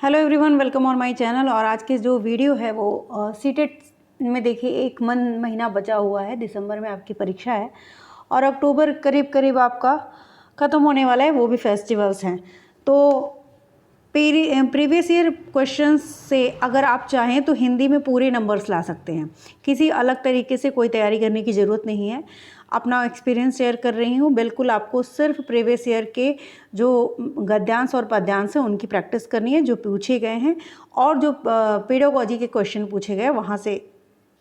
Hello everyone, welcome on my channel. और आज के जो वीडियो है वो सीटेट में देखिए एक महीना बचा हुआ है। दिसंबर में आपकी परीक्षा है और अक्टूबर करीब करीब आपका ख़त्म होने वाला है, वो भी फेस्टिवल्स हैं। तो प्रीवियस ईयर क्वेश्चंस से अगर आप चाहें तो हिंदी में पूरे नंबर्स ला सकते हैं। किसी अलग तरीके से कोई तैयारी करने की ज़रूरत नहीं है। अपना एक्सपीरियंस शेयर कर रही हूँ। बिल्कुल आपको सिर्फ प्रीवियस ईयर के जो गद्यांश और पद्यांश हैं उनकी प्रैक्टिस करनी है, जो पूछे गए हैं, और जो पेडागोजी के क्वेश्चन पूछे गए वहाँ से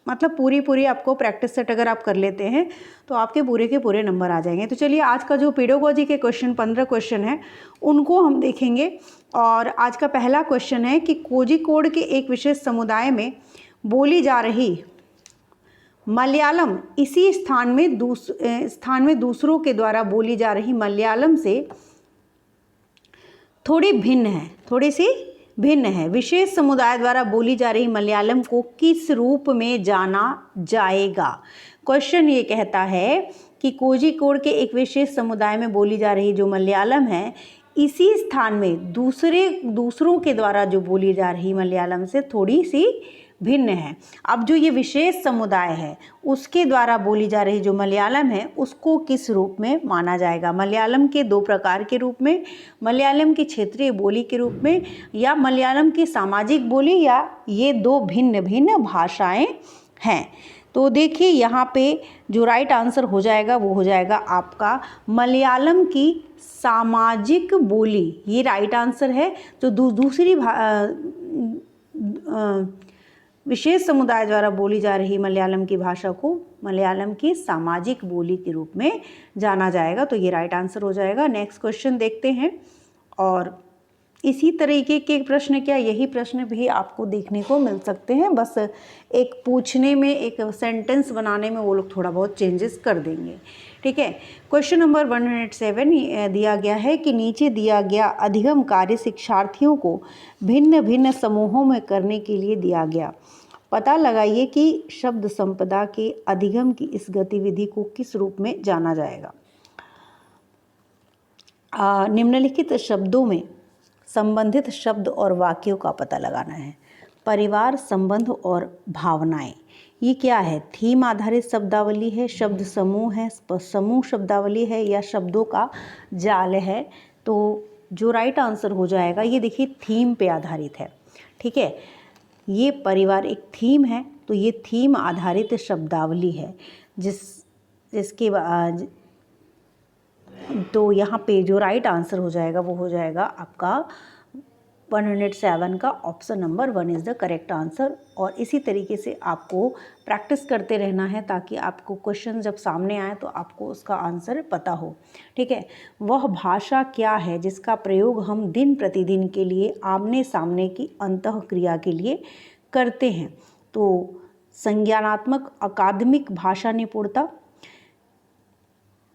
मतलब पूरी आपको प्रैक्टिस सेट अगर आप कर लेते हैं तो आपके पूरे के पूरे नंबर आ जाएंगे। तो चलिए आज का जो पेडागोजी के क्वेश्चन 15 क्वेश्चन हैं उनको हम देखेंगे। और आज का पहला क्वेश्चन है कि कोझिकोड के एक विशेष समुदाय में बोली जा रही मलयालम इसी स्थान में दूसरों के द्वारा बोली जा रही मलयालम से थोड़ी सी भिन्न है। विशेष समुदाय द्वारा बोली जा रही मलयालम को किस रूप में जाना जाएगा? क्वेश्चन ये कहता है कि कोझिकोड के एक विशेष समुदाय में बोली जा रही जो मलयालम है, इसी स्थान में दूसरों के द्वारा जो बोली जा रही मलयालम से थोड़ी सी भिन्न है। अब जो ये विशेष समुदाय है उसके द्वारा बोली जा रही जो मलयालम है उसको किस रूप में माना जाएगा? मलयालम के दो प्रकार के रूप में, मलयालम की क्षेत्रीय बोली के रूप में, या मलयालम की सामाजिक बोली, या ये दो भिन्न भिन्न भाषाएं हैं। तो देखिए यहाँ पे जो राइट आंसर हो जाएगा वो हो जाएगा आपका मलयालम की सामाजिक बोली। ये राइट आंसर है। जो दूसरी विशेष समुदाय द्वारा बोली जा रही मलयालम की भाषा को मलयालम की सामाजिक बोली के रूप में जाना जाएगा। तो ये राइट आंसर हो जाएगा। नेक्स्ट क्वेश्चन देखते हैं। और इसी तरीके के प्रश्न, क्या यही प्रश्न भी आपको देखने को मिल सकते हैं, बस एक पूछने में, एक सेंटेंस बनाने में वो लोग थोड़ा बहुत चेंजेस कर देंगे। ठीक है। क्वेश्चन नंबर 107 दिया गया है कि नीचे दिया गया अधिगम कार्य शिक्षार्थियों को भिन्न भिन्न समूहों में करने के लिए दिया गया। पता लगाइए कि शब्द संपदा के अधिगम की इस गतिविधि को किस रूप में जाना जाएगा। निम्नलिखित शब्दों में संबंधित शब्द और वाक्यों का पता लगाना है। परिवार, संबंध और भावनाएं, ये क्या है? थीम आधारित शब्दावली है, शब्द समूह है, समूह शब्दावली है, या शब्दों का जाल है? तो जो राइट आंसर हो जाएगा, ये देखिए थीम पे आधारित है। ठीक है, ये परिवार एक थीम है, तो ये थीम आधारित शब्दावली है जिसके बाद तो यहाँ पे जो राइट आंसर हो जाएगा वो हो जाएगा आपका 107 का option number 1 is the correct answer. और इसी तरीके से आपको प्रैक्टिस करते रहना है ताकि आपको क्वेश्चन जब सामने आए तो आपको उसका आंसर पता हो। ठीक है। वह भाषा क्या है जिसका प्रयोग हम दिन प्रतिदिन के लिए आमने सामने की अंतःक्रिया के लिए करते हैं? तो संज्ञानात्मक अकादमिक भाषा निपुणता,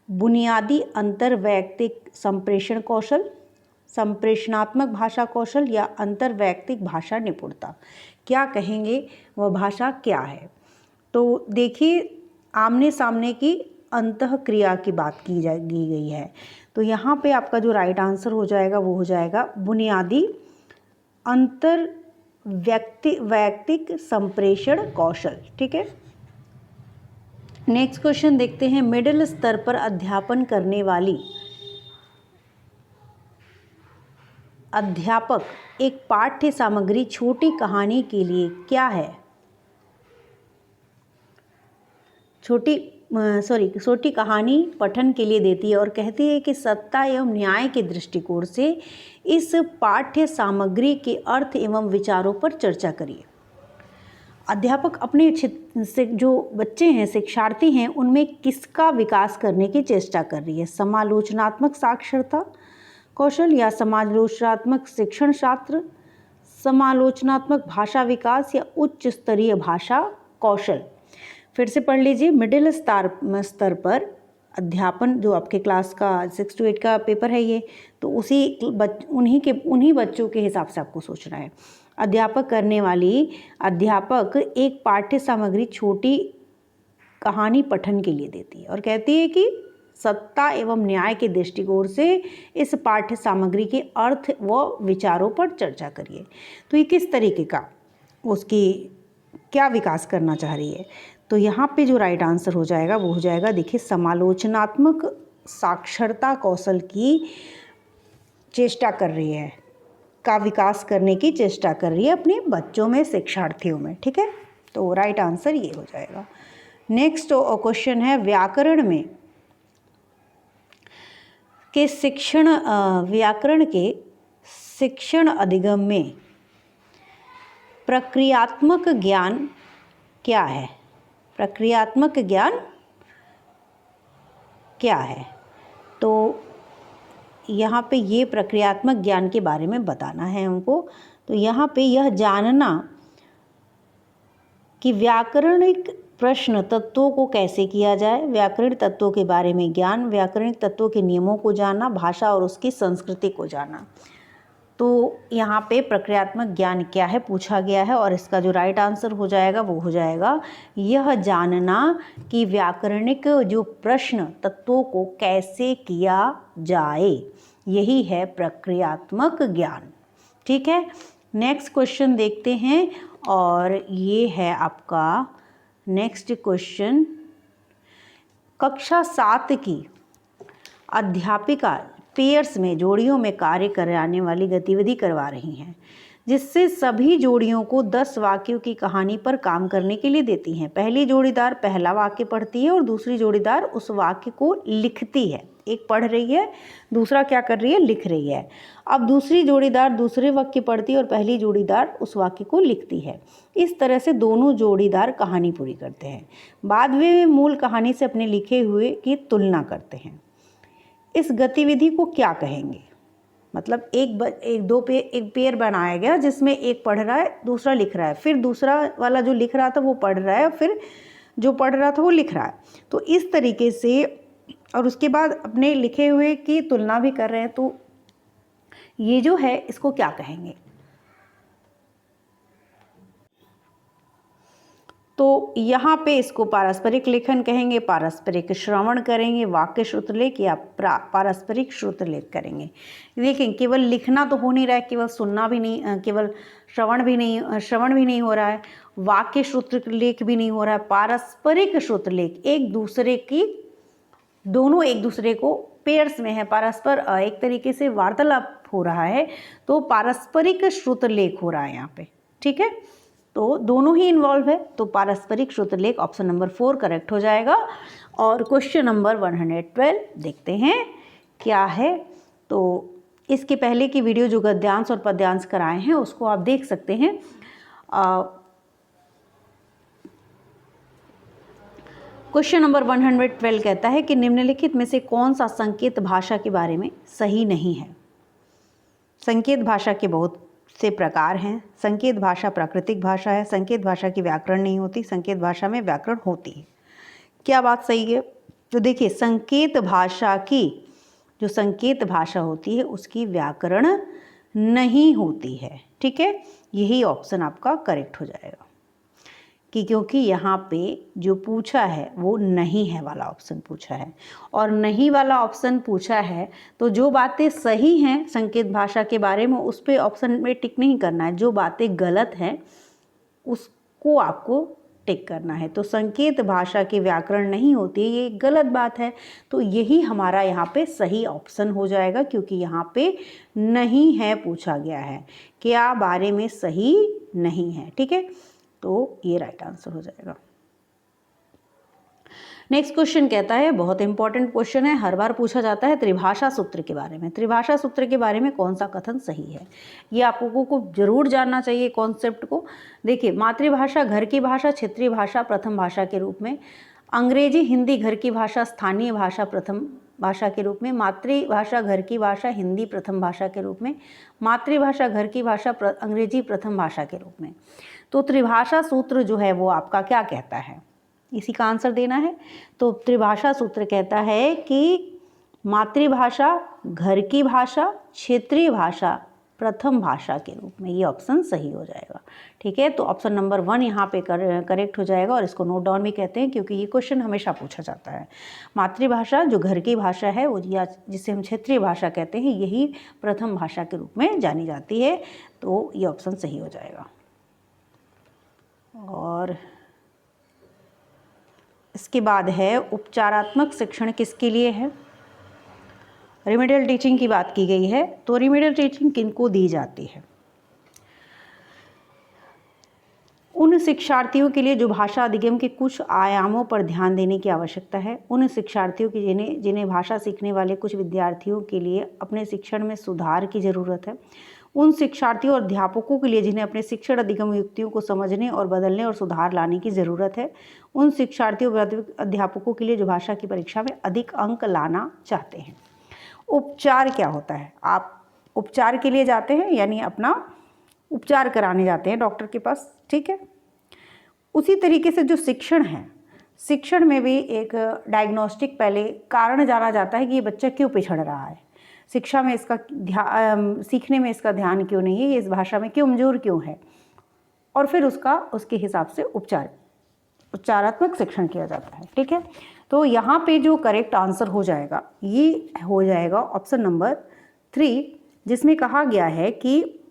बुनियादी अंतर्वैयक्तिक संप्रेषण कौशल, संप्रेषणात्मक भाषा कौशल, या अंतर्वैयक्तिक भाषा निपुणता, क्या कहेंगे? वह भाषा क्या है? तो देखिए आमने सामने की अंतःक्रिया की बात की गई है। तो यहाँ पे आपका जो राइट आंसर हो जाएगा वो हो जाएगा बुनियादी अंतर्वैयक्तिक संप्रेषण कौशल। ठीक है। नेक्स्ट क्वेश्चन देखते हैं। मिडिल स्तर पर अध्यापन करने वाली अध्यापक एक पाठ्य सामग्री छोटी कहानी के लिए क्या है? छोटी कहानी पठन के लिए देती है और कहती है कि सत्ता एवं न्याय के दृष्टिकोण से इस पाठ्य सामग्री के अर्थ एवं विचारों पर चर्चा करिए। अध्यापक अपने से जो बच्चे हैं, शिक्षार्थी हैं, उनमें किसका विकास करने की चेष्टा कर रही है? समालोचनात्मक साक्षरता कौशल, या समालोचनात्मक शिक्षण शास्त्र, समालोचनात्मक भाषा विकास, या उच्च स्तरीय भाषा कौशल? फिर से पढ़ लीजिए। मिडिल स्तर पर अध्यापन, जो आपके क्लास का 6 to 8 का पेपर है ये, तो उन्हीं बच्चों के हिसाब से आपको सोचना है। अध्यापक करने वाली अध्यापक एक पाठ्य सामग्री छोटी कहानी पठन के लिए देती है और कहती है कि सत्ता एवं न्याय के दृष्टिकोण से इस पाठ्य सामग्री के अर्थ व विचारों पर चर्चा करिए। तो ये किस तरीके का उसकी क्या विकास करना चाह रही है। तो यहाँ पे जो राइट आंसर हो जाएगा वो हो जाएगा, देखिए, समालोचनात्मक साक्षरता कौशल की चेष्टा कर रही है, का विकास करने की चेष्टा कर रही है अपने बच्चों में, शिक्षार्थियों में। ठीक है, तो राइट आंसर ये हो जाएगा। नेक्स्ट क्वेश्चन है, व्याकरण के शिक्षण अधिगम में प्रक्रियात्मक ज्ञान क्या है? प्रक्रियात्मक ज्ञान क्या है? तो यहाँ पे ये प्रक्रियात्मक ज्ञान के बारे में बताना है हमको। तो यहाँ पे यह जानना कि व्याकरणिक प्रश्न तत्वों को कैसे किया जाए, व्याकरणिक तत्वों के बारे में ज्ञान, व्याकरणिक तत्वों के नियमों को जानना, भाषा और उसकी संस्कृति को जानना। तो यहाँ पे प्रक्रियात्मक ज्ञान क्या है पूछा गया है, और इसका जो राइट आंसर हो जाएगा वो हो जाएगा, यह जानना कि व्याकरणिक जो प्रश्न तत्वों को कैसे किया जाए, यही है प्रक्रियात्मक ज्ञान। ठीक है, नेक्स्ट क्वेश्चन देखते हैं, और ये है आपका नेक्स्ट क्वेश्चन। कक्षा 7 की अध्यापिका पेयर्स में जोड़ियों में कार्य कराने वाली गतिविधि करवा रही हैं, जिससे सभी जोड़ियों को 10 वाक्यों की कहानी पर काम करने के लिए देती हैं। पहली जोड़ीदार पहला वाक्य पढ़ती है और दूसरी जोड़ीदार उस वाक्य को लिखती है। एक पढ़ रही है, दूसरा क्या कर रही है, लिख रही है। अब दूसरी जोड़ीदार दूसरे वाक्य पढ़ती है और पहली जोड़ीदार उस वाक्य को लिखती है। इस तरह से दोनों जोड़ीदार कहानी पूरी करते हैं। बाद में वे मूल कहानी से अपने लिखे हुए की तुलना करते हैं। इस गतिविधि को क्या कहेंगे? मतलब एक पेयर बनाया गया जिसमें एक पढ़ रहा है, दूसरा लिख रहा है, फिर दूसरा वाला जो लिख रहा था वो पढ़ रहा है, फिर जो पढ़ रहा था वो लिख रहा है। तो इस तरीके से, और उसके बाद अपने लिखे हुए की तुलना भी कर रहे हैं। तो ये जो है इसको क्या कहेंगे? तो यहाँ पे इसको पारस्परिक लेखन कहेंगे, पारस्परिक श्रवण करेंगे, वाक्य श्रुतलेख या पारस्परिक श्रुतलेख करेंगे। देखें, केवल लिखना तो हो नहीं रहा है, केवल सुनना भी नहीं, केवल श्रवण भी नहीं हो रहा है, वाक्य श्रुतलेख भी नहीं हो रहा है। पारस्परिक श्रुतलेख दोनों एक दूसरे को पेयर्स में है, परस्पर एक तरीके से वार्तालाप हो रहा है, तो पारस्परिक श्रुतलेख हो रहा है यहाँ पे। ठीक है, तो दोनों ही इन्वॉल्व है, तो पारस्परिक श्रुतलेख ऑप्शन नंबर 4 करेक्ट हो जाएगा। और क्वेश्चन नंबर 112 देखते हैं क्या है। तो इसके पहले की वीडियो जो गद्यांश और पद्यांश कराए हैं उसको आप देख सकते हैं। क्वेश्चन नंबर 112 कहता है कि निम्नलिखित में से कौन सा संकेत भाषा के बारे में सही नहीं है। संकेत भाषा के बहुत से प्रकार हैं। संकेत भाषा प्राकृतिक भाषा है, संकेत भाषा की व्याकरण नहीं होती, संकेत भाषा में व्याकरण होती है। क्या बात सही है? तो देखिए, संकेत भाषा की जो संकेत भाषा होती है उसकी व्याकरण नहीं होती है। ठीक है, यही ऑप्शन आपका करेक्ट हो जाएगा कि क्योंकि यहाँ पे जो पूछा है वो नहीं है वाला ऑप्शन पूछा है, और नहीं वाला ऑप्शन पूछा है तो जो बातें सही हैं संकेत भाषा के बारे में उस पर ऑप्शन में टिक नहीं करना है, जो बातें गलत हैं उसको आपको टिक करना है। तो संकेत भाषा की व्याकरण नहीं होती, ये गलत बात है, तो यही हमारा यहाँ पे सही ऑप्शन हो जाएगा, क्योंकि यहाँ पे नहीं है पूछा गया है, क्या बारे में सही नहीं है। ठीक है, तो ये राइट आंसर हो जाएगा। नेक्स्ट क्वेश्चन कहता है, बहुत इंपॉर्टेंट क्वेश्चन है, हर बार पूछा जाता है, त्रिभाषा सूत्र के बारे में। त्रिभाषा सूत्र के बारे में कौन सा कथन सही है, ये आपको को जरूर जानना चाहिए कॉन्सेप्ट को। देखिए, मातृभाषा घर की भाषा, क्षेत्रीय भाषा प्रथम भाषा के रूप में, अंग्रेजी हिंदी घर की भाषा, स्थानीय भाषा प्रथम भाषा के रूप में, मातृभाषा घर की भाषा हिंदी प्रथम भाषा के रूप में, मातृभाषा घर की भाषा अंग्रेजी प्रथम भाषा के रूप में। तो त्रिभाषा सूत्र जो है वो आपका क्या कहता है, इसी का आंसर देना है। तो त्रिभाषा सूत्र कहता है कि मातृभाषा घर की भाषा, क्षेत्रीय भाषा प्रथम भाषा के रूप में। ये ऑप्शन सही हो जाएगा। ठीक है, तो ऑप्शन नंबर 1 यहाँ पे करेक्ट हो जाएगा और इसको नोट डाउन भी कहते हैं क्योंकि ये क्वेश्चन हमेशा पूछा जाता है। मातृभाषा जो घर की भाषा है वो, या जिसे हम क्षेत्रीय भाषा कहते हैं, यही प्रथम भाषा के रूप में जानी जाती है। तो ये ऑप्शन सही हो जाएगा। और इसके बाद है उपचारात्मक शिक्षण किसके लिए है। रिमेडियल टीचिंग की बात की गई है, तो रिमेडियल टीचिंग किनको दी जाती है। उन शिक्षार्थियों के लिए जो भाषा अधिगम के कुछ आयामों पर ध्यान देने की आवश्यकता है। उन शिक्षार्थियों की जिन्हें भाषा सीखने वाले कुछ विद्यार्थियों के लिए अपने शिक्षण में सुधार की ज़रूरत है। उन शिक्षार्थियों और अध्यापकों के लिए जिन्हें अपने शिक्षण अधिगम युक्तियों को समझने और बदलने और सुधार लाने की ज़रूरत है। उन शिक्षार्थियों और अध्यापकों के लिए जो भाषा की परीक्षा में अधिक अंक लाना चाहते हैं। उपचार क्या होता है। आप उपचार के लिए जाते हैं, यानी अपना उपचार कराने जाते हैं डॉक्टर के पास। ठीक है, उसी तरीके से जो शिक्षण है, शिक्षण में भी एक डायग्नोस्टिक पहले कारण जाना जाता है कि ये बच्चा क्यों पिछड़ रहा है, शिक्षा में इसका सीखने में इसका ध्यान क्यों नहीं है, ये इस भाषा में क्यों कमजोर क्यों है, और फिर उसके हिसाब से उपचारात्मक शिक्षण किया जाता है। ठीक है, तो यहाँ पे जो करेक्ट आंसर हो जाएगा ये हो जाएगा ऑप्शन नंबर 3, जिसमें कहा गया है कि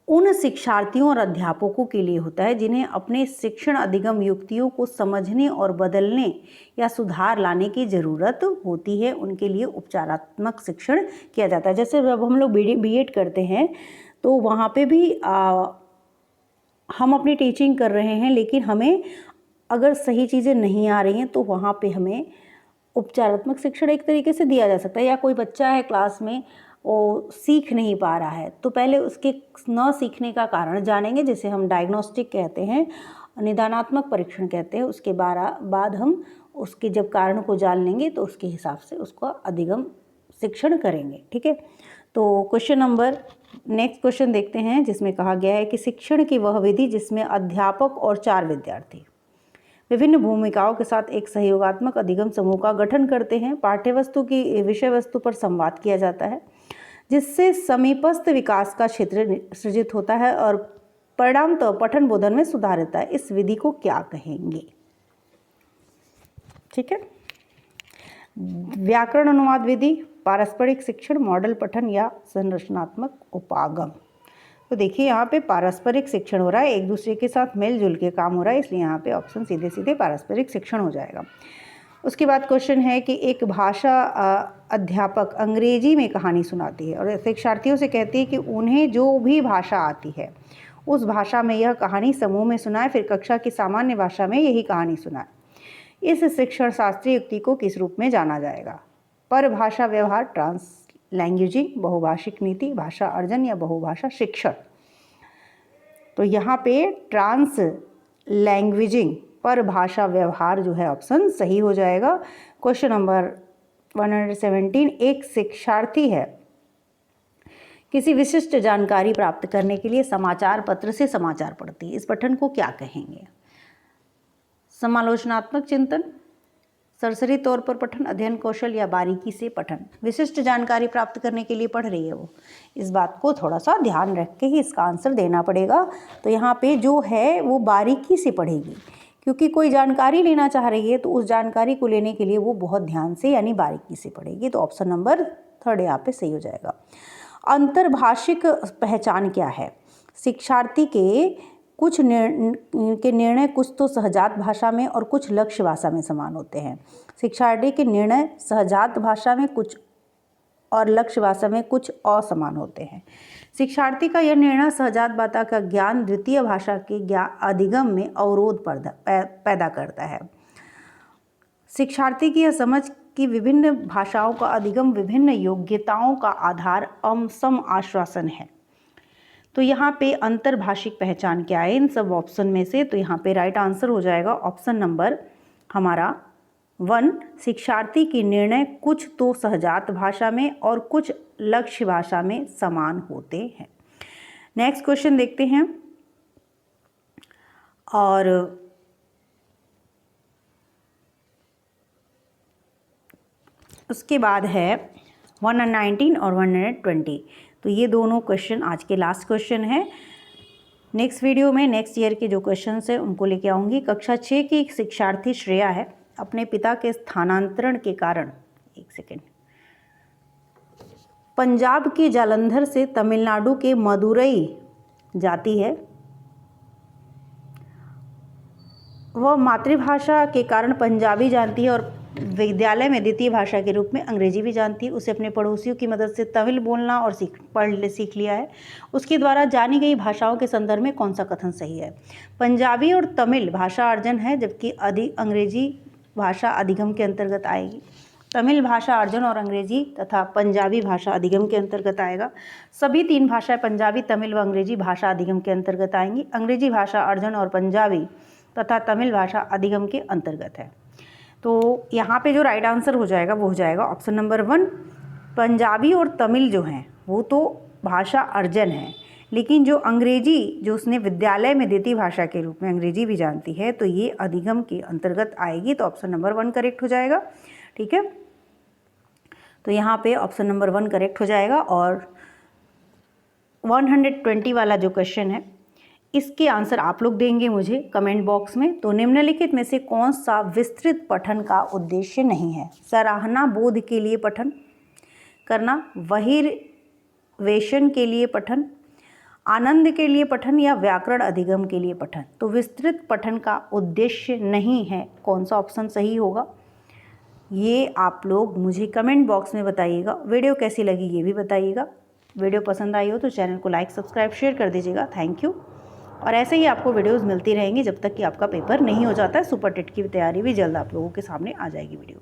उन शिक्षार्थियों और अध्यापकों के लिए होता है जिन्हें अपने शिक्षण अधिगम युक्तियों को समझने और बदलने या सुधार लाने की ज़रूरत होती है, उनके लिए उपचारात्मक शिक्षण किया जाता है। जैसे जब हम लोग बीएड करते हैं तो वहाँ पे भी हम अपनी टीचिंग कर रहे हैं, लेकिन हमें अगर सही चीज़ें नहीं आ रही हैं तो वहाँ पे हमें उपचारात्मक शिक्षण एक तरीके से दिया जा सकता है। या कोई बच्चा है क्लास में, वो सीख नहीं पा रहा है, तो पहले उसके न सीखने का कारण जानेंगे, जिसे हम डायग्नोस्टिक कहते हैं, निदानात्मक परीक्षण कहते हैं। उसके बाद हम उसके जब कारण को जान लेंगे तो उसके हिसाब से उसको अधिगम शिक्षण करेंगे। ठीक है, तो नेक्स्ट क्वेश्चन देखते हैं, जिसमें कहा गया है कि शिक्षण की वह विधि जिसमें अध्यापक और 4 विद्यार्थी विभिन्न भूमिकाओं के साथ एक सहयोगात्मक अधिगम समूह का गठन करते हैं। पाठ्यवस्तु की विषय वस्तु पर संवाद किया जाता है, जिससे समीपस्थ विकास का क्षेत्र सृजित होता है और परिणाम तो पठन बोधन में सुधार होता है। इस विधि को क्या कहेंगे। ठीक है, व्याकरण अनुवाद विधि, पारस्परिक शिक्षण, मॉडल पठन या संरचनात्मक उपागम। तो देखिए यहाँ पे पारस्परिक शिक्षण हो रहा है, एक दूसरे के साथ मिलजुल के काम हो रहा है, इसलिए यहाँ पे ऑप्शन सीधे सीधे पारस्परिक शिक्षण हो जाएगा। उसके बाद क्वेश्चन है कि एक भाषा अध्यापक अंग्रेजी में कहानी सुनाती है और शिक्षार्थियों से कहती है कि उन्हें जो भी भाषा आती है उस भाषा में यह कहानी समूह में सुनाए, फिर कक्षा की सामान्य भाषा में यही कहानी सुनाए। इस शिक्षण शास्त्रीय युक्ति को किस रूप में जाना जाएगा। परभाषा व्यवहार, ट्रांसलैंग्वेजिंग, बहुभाषिक नीति, भाषा अर्जन या बहुभाषा शिक्षण। तो यहाँ पे ट्रांसलैंग्वेजिंग, परभाषा व्यवहार जो है ऑप्शन सही हो जाएगा। क्वेश्चन नंबर 117, एक शिक्षार्थी है किसी विशिष्ट जानकारी प्राप्त करने के लिए समाचार पत्र से समाचार पढ़ती है, इस पठन को क्या कहेंगे। समालोचनात्मक चिंतन, सरसरी तौर पर पठन, अध्ययन कौशल या बारीकी से पठन। विशिष्ट जानकारी प्राप्त करने के लिए पढ़ रही है वो, इस बात को थोड़ा सा ध्यान रख के ही इसका आंसर देना पड़ेगा। तो यहाँ पे जो है वो बारीकी से पढ़ेगी, क्योंकि कोई जानकारी लेना चाह रही है तो उस जानकारी को लेने के लिए वो बहुत ध्यान से यानी बारीकी से पढ़ेगी। तो ऑप्शन नंबर 3 यहाँ पे सही हो जाएगा। अंतर्भाषिक पहचान क्या है। शिक्षार्थी के निर्णय कुछ तो सहजात भाषा में और कुछ लक्ष्य भाषा में समान होते हैं। शिक्षार्थी के निर्णय सहजात भाषा में कुछ और लक्ष्य भाषा में कुछ असमान होते हैं। शिक्षार्थी का यह निर्णय सहजात भाषा का ज्ञान द्वितीय भाषा के अधिगम में अवरोध पैदा करता है। शिक्षार्थी की यह समझ कि विभिन्न भाषाओं का अधिगम विभिन्न योग्यताओं का आधार सम आश्वासन है। तो यहाँ पे अंतर्भाषिक पहचान क्या है इन सब ऑप्शन में से। तो यहाँ पे राइट आंसर हो जाएगा ऑप्शन नंबर हमारा 1, शिक्षार्थी की निर्णय कुछ तो सहजात भाषा में और कुछ लक्ष्य भाषा में समान होते हैं। नेक्स्ट क्वेश्चन देखते हैं, और उसके बाद है 119 और 120। तो ये दोनों क्वेश्चन आज के लास्ट क्वेश्चन है। नेक्स्ट वीडियो में नेक्स्ट ईयर के जो क्वेश्चन है उनको लेके आऊँगी। कक्षा 6 की एक शिक्षार्थी श्रेया है, अपने पिता के स्थानांतरण के कारण पंजाब के जालंधर से तमिलनाडु के मदुरई जाती है। वह मातृभाषा के कारण पंजाबी जानती है और विद्यालय में द्वितीय भाषा के रूप में अंग्रेजी भी जानती है। उसे अपने पड़ोसियों की मदद से तमिल बोलना और सीख लिया है। उसके द्वारा जानी गई भाषाओं के संदर्भ में कौन सा कथन सही है? पंजाबी और तमिल भाषा अर्जन है, जबकि अंग्रेजी भाषा अधिगम के अंतर्गत आएगी। तमिल भाषा अर्जन और अंग्रेजी तथा पंजाबी भाषा अधिगम के अंतर्गत आएगा। सभी 3 भाषाएं पंजाबी, तमिल व अंग्रेजी भाषा अधिगम के अंतर्गत आएंगी। अंग्रेजी भाषा अर्जन और पंजाबी तथा तमिल भाषा अधिगम के अंतर्गत है। तो यहाँ पे जो राइट आंसर हो जाएगा वो हो जाएगा ऑप्शन नंबर 1। पंजाबी और तमिल जो हैं वो तो भाषा अर्जन है, लेकिन जो अंग्रेजी जो उसने विद्यालय में द्वितीय भाषा के रूप में अंग्रेजी भी जानती है, तो ये अधिगम के अंतर्गत आएगी। तो ऑप्शन नंबर 1 करेक्ट हो जाएगा। ठीक है, तो यहाँ पे ऑप्शन नंबर 1 करेक्ट हो जाएगा। और 120 वाला जो क्वेश्चन है इसके आंसर आप लोग देंगे मुझे कमेंट बॉक्स में। तो निम्नलिखित में से कौन सा विस्तृत पठन का उद्देश्य नहीं है? सराहना बोध के लिए पठन करना, बहिर्वेशन के लिए पठन, आनंद के लिए पठन या व्याकरण अधिगम के लिए पठन। तो विस्तृत पठन का उद्देश्य नहीं है, कौन सा ऑप्शन सही होगा ये आप लोग मुझे कमेंट बॉक्स में बताइएगा। वीडियो कैसी लगी ये भी बताइएगा। वीडियो पसंद आई हो तो चैनल को लाइक सब्सक्राइब शेयर कर दीजिएगा। Thank you. और ऐसे ही आपको वीडियोस मिलती रहेंगी जब तक कि आपका पेपर नहीं हो जाता है। सुपर टेट की तैयारी भी जल्द आप लोगों के सामने आ जाएगी वीडियो।